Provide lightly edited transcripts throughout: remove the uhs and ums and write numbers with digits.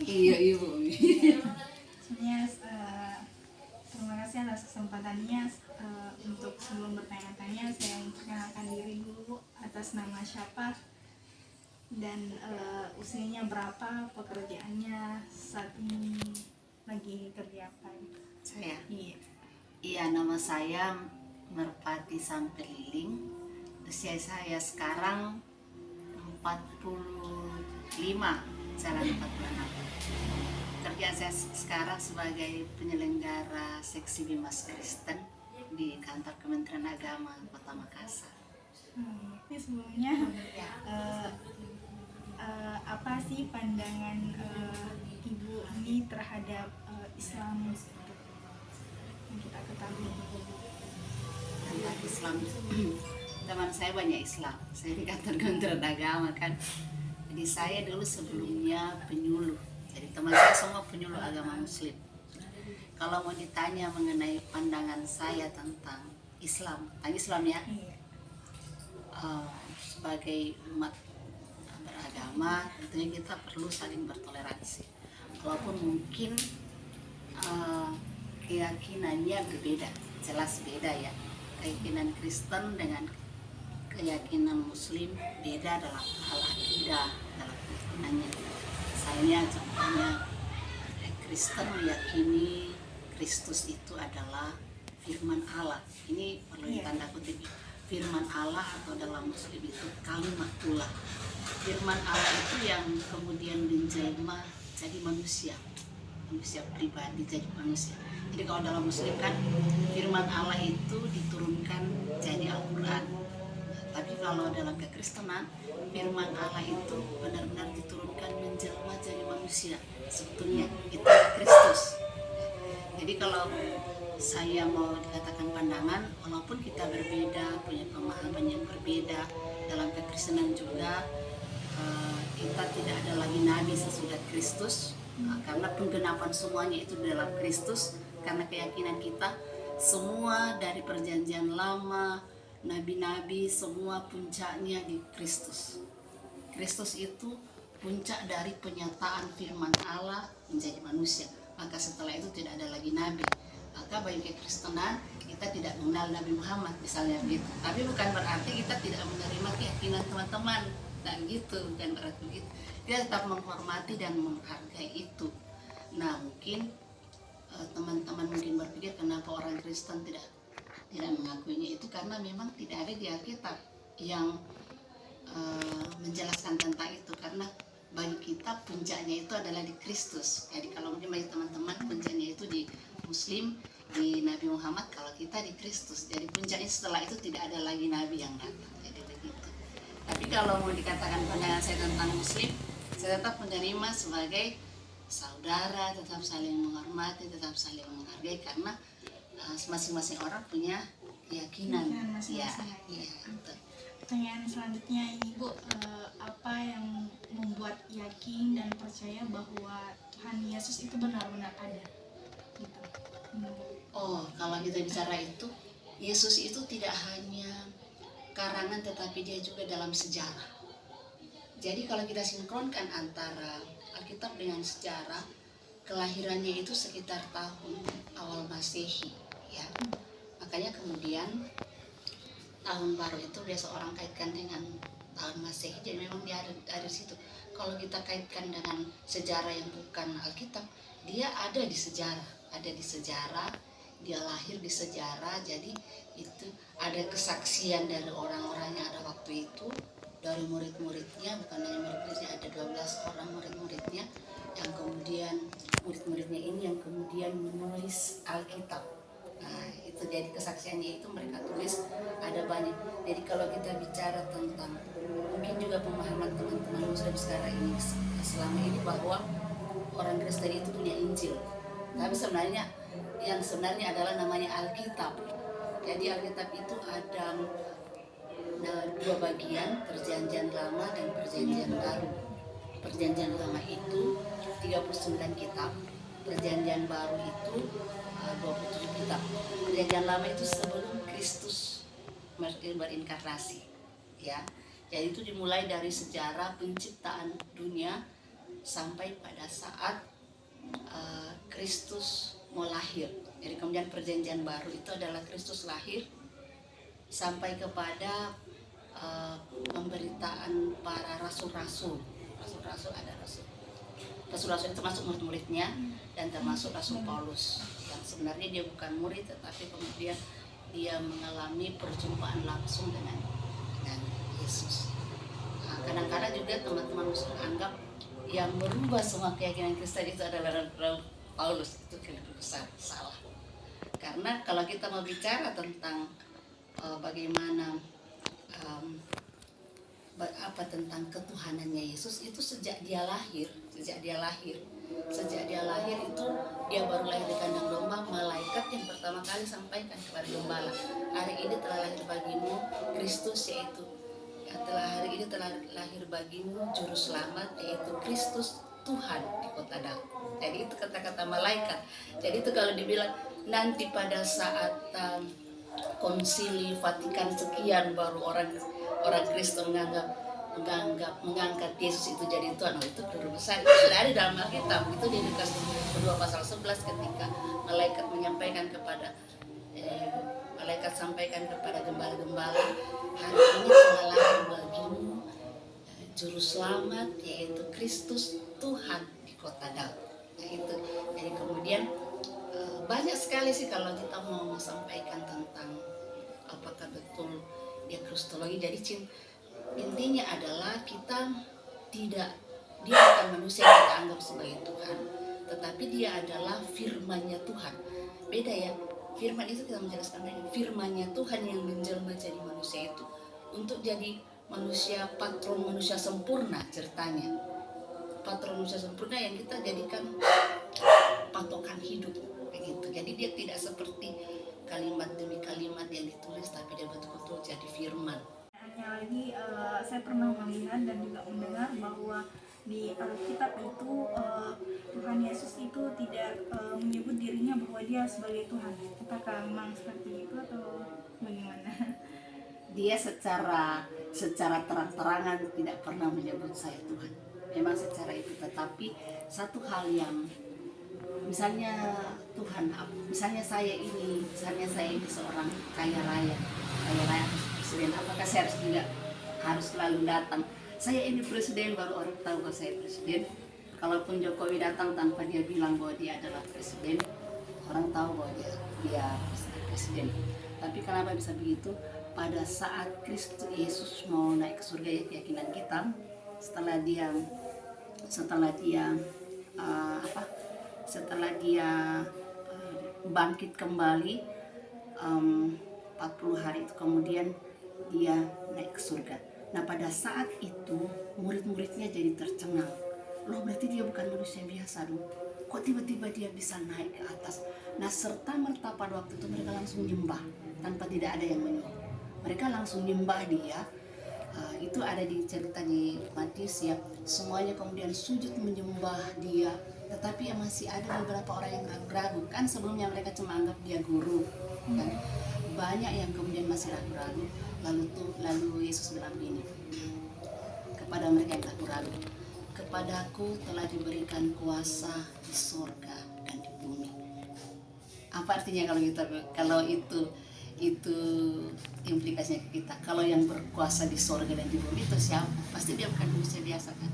Iya ibu. Sebenarnya terima kasih atas kesempatannya. Untuk sebelum bertanya-tanya, saya memperkenalkan diri dulu atas nama siapa dan usianya berapa, pekerjaannya saat ini lagi kerja apa? Saya. Iya. Iya, nama saya Merpati Sampeliling. Usia saya sekarang 45, jalan 46. Kerjaan saya sekarang sebagai penyelenggara seksi Bimas Kristen di kantor Kementerian Agama Kota Makassar. Ini sebelumnya apa sih pandangan ibu ini terhadap Islam yang kita ketahui? Tentang Islam, teman saya banyak Islam. Saya di kantor Kementerian Agama kan. Jadi saya dulu sebelumnya penyuluh. Jadi teman saya semua penyuluh agama Muslim. Kalau mau ditanya mengenai pandangan saya tentang Islam, ya, sebagai umat beragama, tentunya kita perlu saling bertoleransi. Walaupun mungkin keyakinannya berbeda, jelas beda ya. Keyakinan Kristen dengan keyakinan Muslim beda dalam hal akidah, dalam keyakinannya. Saya contohnya Kristen meyakini Kristus itu adalah firman Allah. Ini perlu ditanda kutip, firman Allah, atau dalam Muslim itu kalimatullah. Firman Allah itu yang kemudian menjelma jadi manusia pribadi, jadi manusia. Jadi kalau dalam Muslim kan firman Allah itu diturunkan jadi Al-Quran. Tapi kalau dalam kekristenan, firman Allah itu benar-benar diturunkan menjelma jadi manusia. Sebetulnya itu Kristus. Jadi kalau saya mau dikatakan pandangan, walaupun kita berbeda, punya pemahaman yang berbeda, dalam kekristenan juga kita tidak ada lagi nabi sesudah Kristus, karena penggenapan semuanya itu dalam Kristus. Karena keyakinan kita semua dari perjanjian lama, nabi-nabi semua puncaknya di Kristus. Kristus itu puncak dari penyataan firman Allah menjadi manusia. Maka setelah itu tidak ada lagi nabi. Maka bagi kekristenan kita tidak mengenal Nabi Muhammad misalnya gitu. Tapi bukan berarti kita tidak menerima keyakinan teman-teman. Dan gitu, bukan berarti begitu. Kita tetap menghormati dan menghargai itu. Nah, mungkin teman-teman mungkin berpikir kenapa orang Kristen tidak mengakuinya, itu karena memang tidak ada di Alkitab yang menjelaskan tentang itu. Karena bagi kita puncaknya itu adalah di Kristus. Jadi kalau mungkin bagi teman-teman puncaknya itu di Muslim, di Nabi Muhammad, kalau kita di Kristus. Jadi puncaknya setelah itu tidak ada lagi nabi yang datang. Jadi begitu. Tapi kalau mau dikatakan pandangan saya tentang Muslim, saya tetap menerima sebagai saudara, tetap saling menghormati, tetap saling menghargai, karena masing-masing orang punya keyakinan. Ya. Pertanyaan selanjutnya ini Bu, apa yang membuat yakin dan percaya bahwa Tuhan Yesus itu benar-benar ada? Gitu. Oh, kalau kita bicara itu, Yesus itu tidak hanya karangan, tetapi dia juga dalam sejarah. Jadi kalau kita sinkronkan antara Alkitab dengan sejarah, kelahirannya itu sekitar tahun awal Masehi, ya. Makanya kemudian tahun baru itu biasa orang kaitkan dengan tahun Masehi, jadi memang dia ada di situ. Kalau kita kaitkan dengan sejarah yang bukan Alkitab, dia ada di sejarah, dia lahir di sejarah. Jadi itu ada kesaksian dari orang-orang yang ada waktu itu, dari murid-muridnya, bukan hanya murid-muridnya, ada 12 orang murid-muridnya, yang kemudian murid-muridnya ini yang kemudian menulis Alkitab. Nah, itu jadi kesaksiannya itu mereka tulis ada banyak. Jadi kalau kita bicara tentang mungkin juga pemahaman teman-teman Muslim sekarang ini selama ini bahwa orang Kristen itu punya Injil, tapi sebenarnya yang sebenarnya adalah namanya Alkitab. Jadi Alkitab itu ada dua bagian, perjanjian lama dan perjanjian baru. Perjanjian lama itu 39 kitab, perjanjian baru itu 27 kitab. Perjanjian lama itu sebelum Kristus berinkarnasi, ya. Jadi itu dimulai dari sejarah penciptaan dunia sampai pada saat Kristus mau lahir. Jadi kemudian perjanjian baru itu adalah Kristus lahir sampai kepada pemberitaan para rasul-rasul. Rasul-rasul ada rasul-rasul itu termasuk murid-muridnya dan termasuk Rasul Paulus yang sebenarnya dia bukan murid tetapi kemudian dia mengalami perjumpaan langsung dengan Yesus. Nah, kadang-kadang juga teman-teman Muslim anggap yang merubah semua keyakinan Kristen itu adalah Paulus. Itu keliru besar, salah. Karena kalau kita mau bicara tentang bagaimana tentang ketuhanannya Yesus itu sejak dia lahir itu dia baru lahir di kandang domba. Malaikat yang pertama kali sampaikan kepada gembala, hari ini telah lahir bagimu Kristus, yaitu hari ini telah lahir bagimu juru selamat, yaitu Kristus Tuhan di kota Daud. Jadi itu kata-kata malaikat. Jadi itu kalau dibilang nanti pada saat konsili Vatikan sekian baru orang Kristen mengangkat Yesus itu jadi Tuhan, itu keliru besar. Itu sudah ada dalam Alkitab. Itu di Lukas 2 pasal 11 ketika malaikat menyampaikan kepada gembala-gembala, hari ini telah lahir bagimu juru selamat, yaitu Kristus Tuhan di kota Daud. Nah itu. Jadi kemudian banyak sekali sih kalau kita mau sampaikan tentang apakah betul dia kristologi. Jadi intinya adalah dia bukan manusia yang kita anggap sebagai Tuhan, tetapi dia adalah firman-Nya Tuhan. Beda ya, firman itu kita menjelaskan firman-Nya Tuhan yang menjelma jadi manusia itu untuk jadi manusia, patron manusia sempurna ceritanya. Patron manusia sempurna yang kita jadikan patokan hidup begitu. Jadi dia tidak seperti kalimat demi kalimat yang ditulis, tapi dia betul-betul jadi firman. Lagi saya pernah melihat dan juga mendengar bahwa di Alkitab itu Tuhan Yesus itu tidak menyebut dirinya bahwa dia sebagai Tuhan. Apakah memang seperti itu atau bagaimana? Dia secara terang-terangan tidak pernah menyebut saya Tuhan. Memang secara itu, tetapi satu hal yang misalnya Tuhan, misalnya saya ini seorang kaya raya presiden, apakah saya harus selalu datang? Saya ini presiden, baru orang tahu bahwa saya presiden. Kalaupun Jokowi datang tanpa dia bilang bahwa dia adalah presiden, orang tahu bahwa dia presiden. Tapi kenapa bisa begitu? Pada saat Kristus Yesus mau naik ke surga, ya keyakinan kita, setelah dia bangkit kembali 40 hari itu kemudian dia naik ke surga. Nah pada saat itu murid-muridnya jadi tercengang. Loh berarti dia bukan manusia biasa dong. Kok tiba-tiba dia bisa naik ke atas? Nah serta-merta pada waktu itu mereka langsung nyembah tanpa tidak ada yang menyuruh. Mereka langsung nyembah dia. Itu ada di cerita di Matius ya. Semuanya kemudian sujud menyembah dia. Tetapi masih ada beberapa orang yang ragu-ragu. Kan sebelumnya mereka cuma anggap dia guru. Kan? Banyak yang kemudian masih ragu-ragu. Lalu Yesus bilang gini kepada mereka yang ragu-ragu, kepadaku telah diberikan kuasa di surga dan di bumi. Apa artinya kalau itu implikasinya ke kita? Kalau yang berkuasa di surga dan di bumi itu siapa? Pasti dia bukan manusia biasa kan?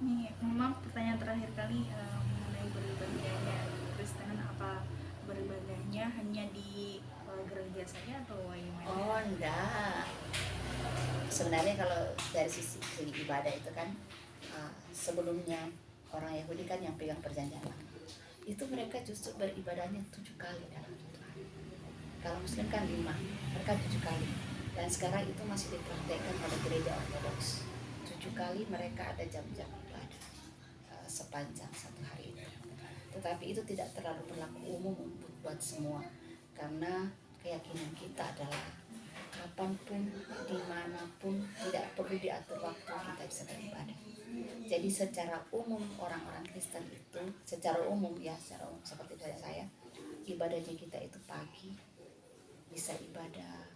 Ini memang pertanyaan terakhir kali mengenai beribadahnya Kristen, apa beribadahnya hanya di gereja saja atau bagaimana? Oh enggak. Sebenarnya kalau dari sisi ibadah itu kan sebelumnya orang Yahudi kan yang pegang perjanjian lama. Itu mereka justru beribadahnya 7 kali dalam Tuhan. Kalau Muslim kan 5, mereka 7 kali. Dan sekarang itu masih dipraktekkan pada gereja Ortodoks. 7 kali mereka ada jam-jam ibadah sepanjang satu hari itu. Tetapi itu tidak terlalu berlaku umum buat semua, karena keyakinan kita adalah kapanpun, dimanapun, tidak perlu diatur waktu kita bisa beribadah. Jadi secara umum orang-orang Kristen itu, secara umum seperti saya, ibadahnya kita itu pagi, bisa ibadah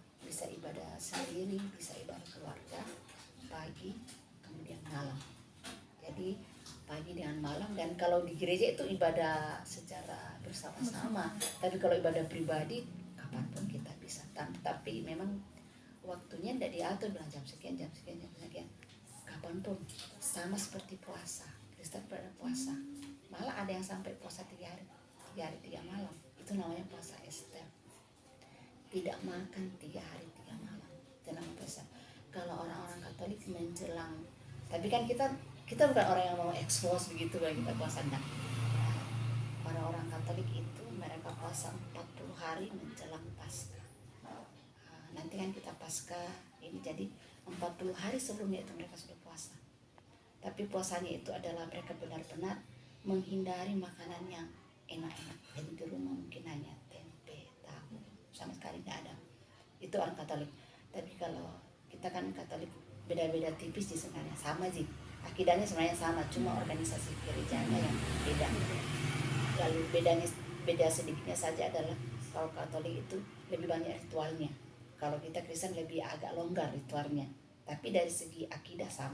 sendiri, bisa ibadah keluarga, pagi, kemudian malam. Jadi pagi dengan malam. Dan kalau di gereja itu ibadah secara bersama-sama, tapi kalau ibadah pribadi kapanpun kita bisa. Tapi memang waktunya tidak diatur bilang jam sekian jam sekian jam sekian, kapanpun. Sama seperti puasa, Kristen pada puasa, malah ada yang sampai puasa 3 hari 3 malam, itu namanya puasa Ester, tidak makan 3 hari 3 malam, itu namanya puasa. Kalau orang-orang Katolik menjelang, tapi kan kita bukan orang yang mau expose begitu kalau kita puasa, enggak. Orang-orang Katolik itu mereka puasa 40 hari menjelang Paskah. Nanti kan kita Paskah ini, jadi 40 hari sebelumnya itu mereka sudah puasa. Tapi puasanya itu adalah mereka benar-benar menghindari makanan yang enak-enak. Jadi di rumah mungkin hanya tempe, tahu, sama sekali tidak ada. Itu orang Katolik. Tapi kalau kita kan Katolik beda-beda tipis sih sebenarnya, sama sih. Akidahnya sebenarnya sama, cuma organisasi gerejanya yang beda. Lalu beda sedikitnya saja adalah kalau Katolik itu lebih banyak ritualnya. Kalau kita Kristen lebih agak longgar ritualnya. Tapi dari segi akidah sama.